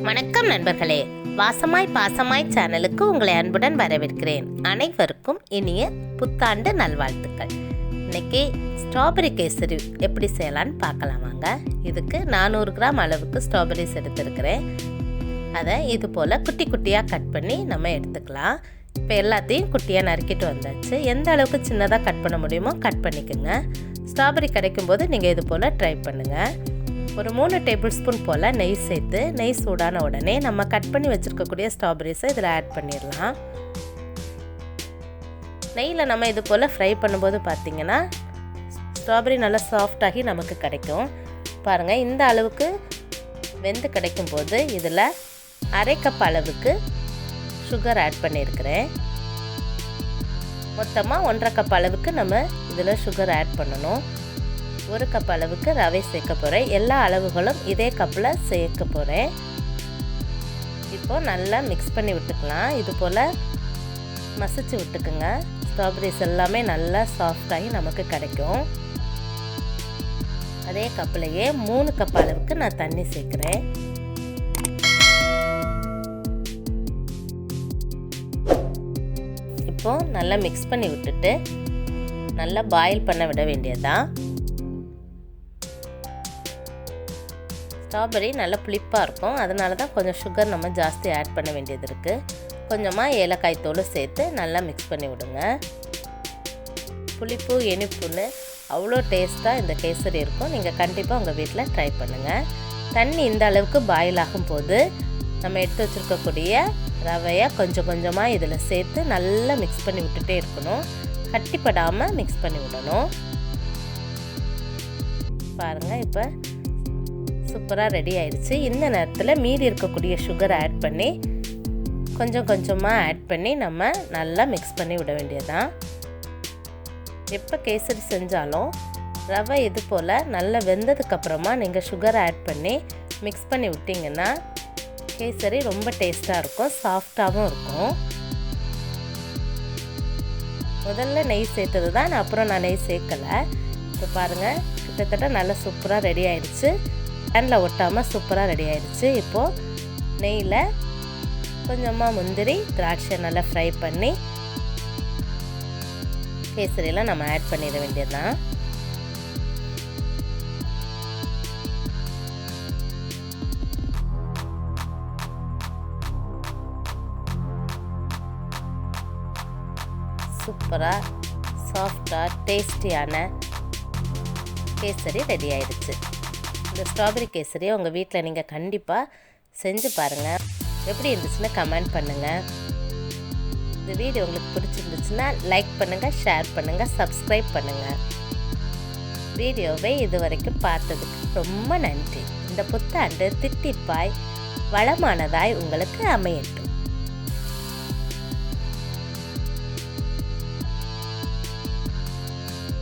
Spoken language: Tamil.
வணக்கம் நண்பர்களே, வாசமாய் பாசமாய் சேனலுக்கு உங்களை அன்புடன் வரவேற்கிறேன். அனைவருக்கும் இனிய புத்தாண்டு நல்வாழ்த்துக்கள். இன்னைக்கு ஸ்ட்ராபெரி கேசரி எப்படி செய்யலான்னு பார்க்கலாம் வாங்க. இதுக்கு 400 கிராம் அளவுக்கு ஸ்ட்ராபெரிஸ் எடுத்துருக்கிறேன். அதை இது போல் குட்டி குட்டியாக கட் பண்ணி நம்ம எடுத்துக்கலாம். இப்போ எல்லாத்தையும் குட்டியாக நறுக்கிட்டு வந்தாச்சு. எந்த அளவுக்கு சின்னதாக கட் பண்ண முடியுமோ கட் பண்ணிக்கோங்க. ஸ்ட்ராபெரி கிடைக்கும்போது நீங்கள் இது போல் ட்ரை பண்ணுங்கள். ஒரு 3 டேபிள் ஸ்பூன் போல் நெய் சேர்த்து, நெய் சூடான உடனே நம்ம கட் பண்ணி வச்சுருக்கக்கூடிய ஸ்ட்ராபெரிஸை இதில் ஆட் பண்ணிடலாம். நெய்யில் நம்ம இது போல் ஃப்ரை பண்ணும்போது பார்த்திங்கன்னா ஸ்ட்ராபெரி நல்லா சாஃப்டாகி நமக்கு கிடைக்கும். பாருங்கள், இந்த அளவுக்கு வெந்து கிடைக்கும்போது இதில் அரை கப் அளவுக்கு சுகர் ஆட் பண்ணியிருக்கிறேன். மொத்தமாக 1.5 கப் அளவுக்கு நம்ம இதில் சுகர் ஆட் பண்ணணும். 1 கப் அளவுக்கு ரவை சேர்க்க போகிறேன். எல்லா அளவுகளும் இதே கப்பில் சேர்க்க போகிறேன். இப்போ நல்லா மிக்ஸ் பண்ணி விட்டுக்கலாம். இது போல் மசிச்சு விட்டுக்குங்க. ஸ்ட்ராபெரிஸ் எல்லாமே நல்லா சாஃப்டாகி நமக்கு கிடைக்கும். அதே கப்லையே 3 கப் அளவுக்கு நான் தண்ணி சேர்க்குறேன். இப்போ நல்லா மிக்ஸ் பண்ணி விட்டுட்டு நல்லா பாயில் பண்ண விட வேண்டியதுதான். ஸ்ட்ராபெரி நல்லா புளிப்பாக இருக்கும், அதனால தான் கொஞ்சம் சுகர் நம்ம ஜாஸ்தி ஆட் பண்ண வேண்டியது இருக்குது. கொஞ்சமாக ஏலக்காய் தூள் சேர்த்து நல்லா மிக்ஸ் பண்ணி விடுங்க. புளிப்பு இனிப்புன்னு அவ்வளோ டேஸ்ட்டாக இந்த கேசரி இருக்கும். நீங்கள் கண்டிப்பாக உங்கள் வீட்டில் ட்ரை பண்ணுங்கள். தண்ணி இந்த அளவுக்கு பாயில் ஆகும்போது நம்ம எடுத்து வச்சுருக்கக்கூடிய ரவையை கொஞ்சம் கொஞ்சமாக இதில் சேர்த்து நல்லா மிக்ஸ் பண்ணி விட்டுட்டே இருக்கணும். கட்டிப்படாமல் மிக்ஸ் பண்ணி விடணும். பாருங்கள், இப்போ சூப்பராக ரெடி ஆயிடுச்சு. இந்த நேரத்தில் மீதி இருக்கக்கூடிய சுகரை ஆட் பண்ணி கொஞ்சம் கொஞ்சமாக ஆட் பண்ணி நம்ம நல்லா மிக்ஸ் பண்ணி விட வேண்டியதுதான். எப்போ கேசரி செஞ்சாலும் ரவை இது போல் நல்லா வெந்ததுக்கப்புறமா நீங்கள் சுகரை ஆட் பண்ணி மிக்ஸ் பண்ணி விட்டிங்கன்னா கேசரி ரொம்ப டேஸ்ட்டாக இருக்கும், சாஃப்டாகவும் இருக்கும். முதல்ல நெய் சேர்த்தது தான், அப்புறம் நான் நெய் சேர்க்கலை. இப்போ பாருங்கள், கிட்டத்தட்ட நல்லா சூப்பராக ரெடி ஆயிடுச்சு. பேனில் ஒட்டாமல் சூப்பராக ரெடி ஆயிடுச்சு. இப்போது நெய்யில் கொஞ்சமாக முந்திரி திராட்சை நல்லா ஃப்ரை பண்ணி கேசரியெல்லாம் நம்ம ஆட் பண்ணிட வேண்டியதுதான். சூப்பராக சாஃப்டாக டேஸ்டியான கேசரி ரெடி ஆயிடுச்சு. இந்த ஸ்ட்ராபெரி கேசரியை உங்கள் வீட்டில் நீங்கள் கண்டிப்பாக செஞ்சு பாருங்கள். எப்படி இருந்துச்சுன்னு கமெண்ட் பண்ணுங்கள். இந்த வீடியோ உங்களுக்கு பிடிச்சிருந்துச்சுன்னா லைக் பண்ணுங்கள், ஷேர் பண்ணுங்கள், சப்ஸ்கிரைப் பண்ணுங்கள். வீடியோவை இது வரைக்கும் பார்த்ததுக்கு ரொம்ப நன்றி. இந்த புத்தாண்டு தித்திப்பாய் வளமானதாய் உங்களுக்கு அமையட்டும்.